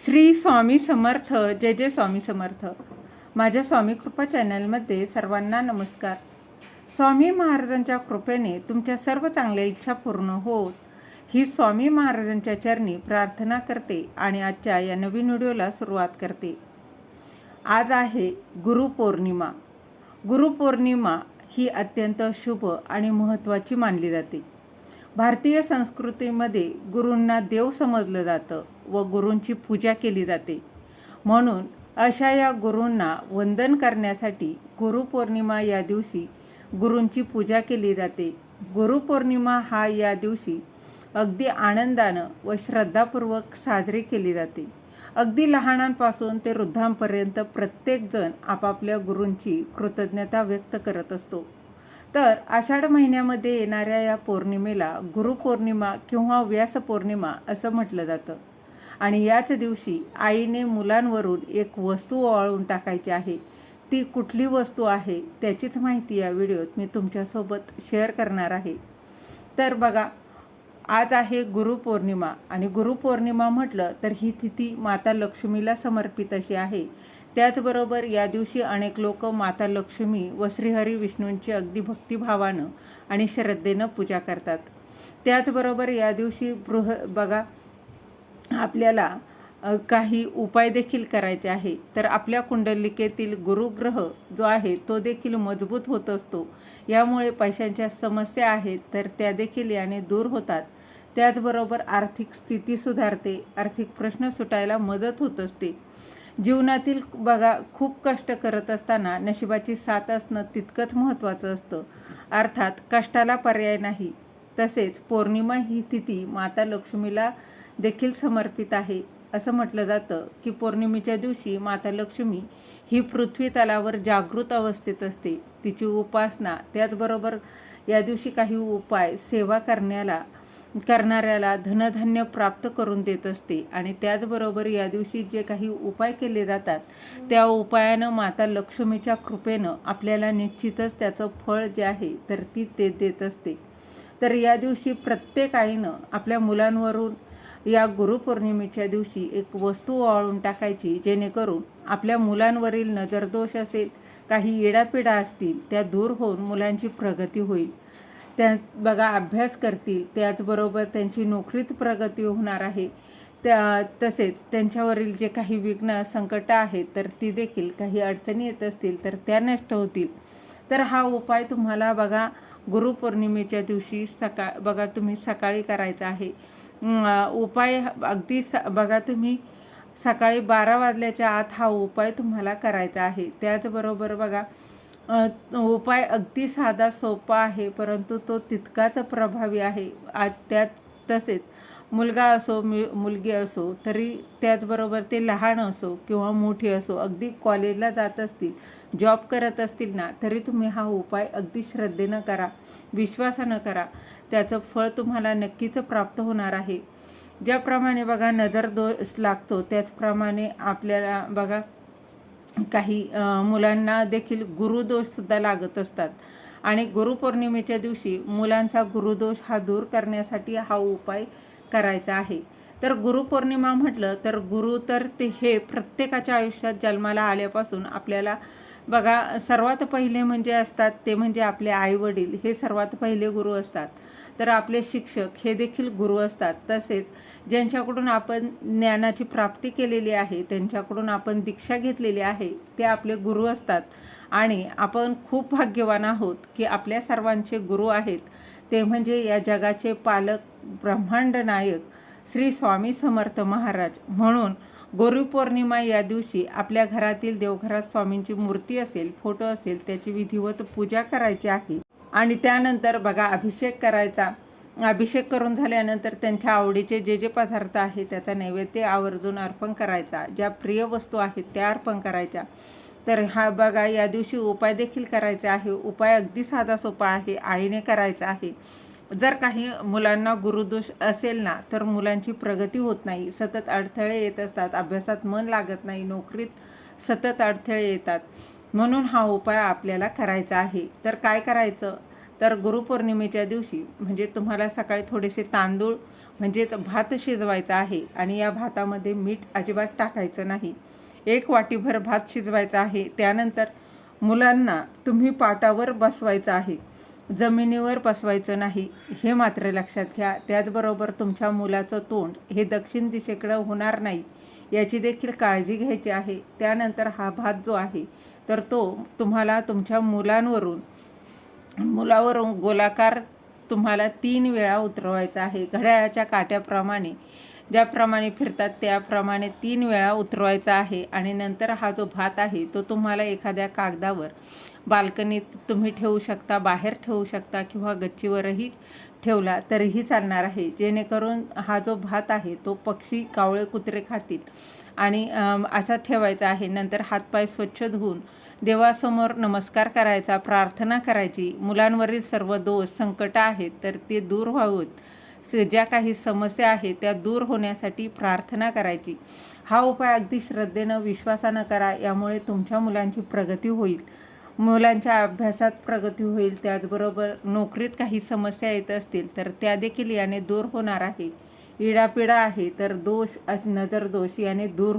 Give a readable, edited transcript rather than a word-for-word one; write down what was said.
श्री स्वामी समर्थ. जय जय स्वामी समर्थ. माझ्या स्वामी कृपा चॅनलमध्ये सर्वांना नमस्कार. स्वामी महाराजांच्या कृपेने तुमच्या सर्व चांगल्या इच्छा पूर्ण होत ही स्वामी महाराजांच्या चरणी प्रार्थना करते आणि आजच्या या नवीन व्हिडिओला सुरुवात करते. आज आहे गुरुपौर्णिमा. गुरुपौर्णिमा ही अत्यंत शुभ आणि महत्त्वाची मानली जाते. भारतीय संस्कृतीमध्ये गुरूंना देव समजलं जातं व गुरूंची पूजा केली जाते. म्हणून अशा या गुरूंना वंदन करण्यासाठी गुरुपौर्णिमा या दिवशी गुरूंची पूजा केली जाते. गुरुपौर्णिमा हा या दिवशी अगदी आनंदानं व श्रद्धापूर्वक साजरी केली जाते. अगदी लहानांपासून ते वृद्धांपर्यंत प्रत्येकजण आपापल्या गुरूंची कृतज्ञता व्यक्त करत असतो. तर आषाढ महिन्यामध्ये येणाऱ्या या पौर्णिमेला गुरुपौर्णिमा किंवा व्यासपौर्णिमा असं म्हटलं जातं. आणि याच दिवशी आईने मुलांवरून एक वस्तू ओवाळून टाकायची आहे. ती कुठली वस्तू आहे त्याचीच माहिती या व्हिडिओत मी तुमच्यासोबत शेअर करणार आहे. तर बघा, आज आहे गुरुपौर्णिमा आणि गुरुपौर्णिमा म्हटलं तर ही तिथी माता लक्ष्मीला समर्पित अशी आहे. त्याचबरोबर या दिवशी अनेक लोक माता लक्ष्मी व श्रीहरी विष्णूंची अगदी भक्तिभावानं आणि श्रद्धेनं पूजा करतात. त्याचबरोबर या दिवशी बघा, आपल्याला काही उपाय देखील करायचे आहे. तर आपल्या कुंडलिकेतील गुरुग्रह जो आहे तो देखील मजबूत होत असतो. यामुळे पैशांच्या समस्या आहेत तर त्या देखील याने दूर होतात. त्याचबरोबर आर्थिक स्थिती सुधारते, आर्थिक प्रश्न सुटायला मदत होत असते. जीवनातील बघा, खूप कष्ट करत असताना नशिबाची साथ असणं तितकंच महत्त्वाचं असतं. अर्थात कष्टाला पर्याय नाही. तसेच पौर्णिमा ही तिथी माता लक्ष्मीला देखील समर्पित आहे. असं म्हटलं जातं की पौर्णिमेच्या दिवशी माता लक्ष्मी ही पृथ्वी तलावर जागृत अवस्थेत असते. तिची उपासना, त्याचबरोबर या दिवशी काही उपाय सेवा करणाऱ्याला धनधान्य प्राप्त करून देत असते. आणि त्याचबरोबर या दिवशी जे काही उपाय केले जातात त्या उपायानं माता लक्ष्मीच्या कृपेनं आपल्याला निश्चितच त्याचं फळ जे आहे तर ती ते देत असते. तर या दिवशी प्रत्येक आईनं आपल्या मुलांवरून या गुरुपौर्णिमेच्या दिवशी एक वस्तू ओवाळून टाकायची, जेणेकरून आपल्या मुलांवरील नजरदोष असेल, काही येडापिडा असतील त्या दूर होऊन मुलांची प्रगती होईल. त्या बघा, अभ्यास करतील, त्याचबरोबर त्यांची नोकरीत प्रगती होणार आहे. तसेच त्यांच्यावरील जे काही विघ्न संकट आहेत तर ती देखील, काही अडचणी येत असतील तर त्या नष्ट होतील. तर हा उपाय तुम्हाला बघा गुरुपौर्णिमेच्या दिवशी तुम्ही सकाळी करायचा आहे. उपाय अगदी बघा, तुम्ही सकाळी 12 वाजल्याच्या आत हा उपाय तुम्हाला करायचा आहे. त्याचबरोबर बघा, उपाय अगदी साधा सोपा आहे, परंतु तो तितकाच प्रभावी आहे. तसेच मुलगा असो मुलगी असो तरी, त्याचबरोबर ते लहान असो किंवा मोठी असो, अगदी कॉलेजला जात असतील, जॉब करत असतील ना, तरी तुम्ही हा उपाय अगदी श्रद्धेनं करा, विश्वासानं करा. त्याचं फळ तुम्हाला नक्कीच प्राप्त होणार आहे. ज्याप्रमाणे बघा नजर दोष लागतो त्याचप्रमाणे आपल्याला बघा काही मुलांना देखील गुरुदोषसुद्धा लागत असतात. आणि गुरुपौर्णिमेच्या दिवशी मुलांचा गुरुदोष हा दूर करण्यासाठी हा उपाय करायचा आहे. तर गुरुपौर्णिमा म्हटलं तर गुरु तर हे प्रत्येकाच्या आयुष्यात जन्माला आल्यापासून आपल्याला बघा सर्वात पहिले म्हणजे असतात ते म्हणजे आपले आईवडील, हे सर्वात पहिले गुरु असतात. तर आपले शिक्षक हे देखील गुरु असतात. तसेच ज्यांच्याकडून आपण ज्ञानाची प्राप्ती केलेली आहे, त्यांच्याकडून आपण दीक्षा घेतलेली आहे, ते आपले गुरु असतात. आणि आपण खूप भाग्यवान आहोत की आपल्या सर्वांचे गुरु आहेत. ते म्हणजे या जगाचे पालक, ब्रह्मांड नायक श्री स्वामी समर्थ महाराज. म्हणून गुरुपौर्णिमा या दिवशी आपल्या घरातील देवघरात स्वामींची मूर्ती असेल, फोटो असेल, त्याची विधिवत पूजा करायची आहे. आणि त्यानंतर बघा अभिषेक करायचा. अभिषेक करून झाल्यानंतर त्यांच्या आवडीचे जे जे पदार्थ आहेत त्याचा नैवेद्य आवर्जून अर्पण करायचा. ज्या प्रिय वस्तू आहेत त्या अर्पण करायच्या. तर हा बघा या दिवशी उपाय देखील करायचा आहे. उपाय अगदी साधा सोपा आहे, आईने करायचा आहे. जर काही मुलांना गुरुदोष असेल ना, तर मुलांची प्रगती होत नाही, सतत अडथळे येत असतात, अभ्यासात मन लागत नाही, नोकरीत सतत अडथळे येतात. म्हणून हा उपाय आपल्याला करायचा आहे. तर काय करायचं, तर गुरुपौर्णिमेच्या दिवशी म्हणजे तुम्हाला सकाळी थोडेसे तांदूळ म्हणजे भात शिजवायचा आहे आणि या भातामध्ये मीठ अजिबात टाकायचं नाही. 1 वाटीभर भात शिजवायचा आहे. त्यानंतर मुलांना तुम्ही पाटावर बसवायचं आहे, जमिनीवर बसवायचं नाही, हे मात्र लक्षात घ्या. त्याचबरोबर तुमच्या मुलाचं तोंड हे दक्षिण दिशेकडं होणार नाही, याची देखील काळजी घ्यायची आहे. त्यानंतर हा भात जो आहे तर तो तुम्हाला तुमच्या मुलावरून गोलाकार तुम्हाला 3 वेळा उतरवायचा आहे. घड्याळाच्या काट्याप्रमाणे ज्याप्रमाणे फिरतात त्याप्रमाणे 3 वेळा उतरवायचा आहे. आणि नंतर हा जो भात आहे तो तुम्हाला एखाद्या कागदावर बाल्कनीत तुम्ही ठेवू शकता, बाहेर ठेवू शकता किंवा गच्चीवरही ठेवला तरीही चालणार आहे, जेणेकरून हा जो भात आहे तो पक्षी, कावळे, कुत्रे खातील. आणि असा ठेवायचा आहे. नंतर हातपाय स्वच्छ धुवून देवासमोर नमस्कार करायचा, प्रार्थना करायची. मुलांवरील सर्व दोष, संकट आहेत तर ते दूर व्हावेत, ज्या काही समस्या आहेत त्या दूर होण्यासाठी प्रार्थना करायची. हा उपाय अगदी श्रद्धेनं, विश्वासानं करा. यामुळे तुमच्या मुलांची प्रगती होईल, मुलांच्या अभ्यासात प्रगती होईल. त्याचबरोबर नोकरीत काही समस्या येत असतील तर त्या देखील याने दूर होणार आहे. इडापिडा आहे तर दोष, नजर दोष याने दूर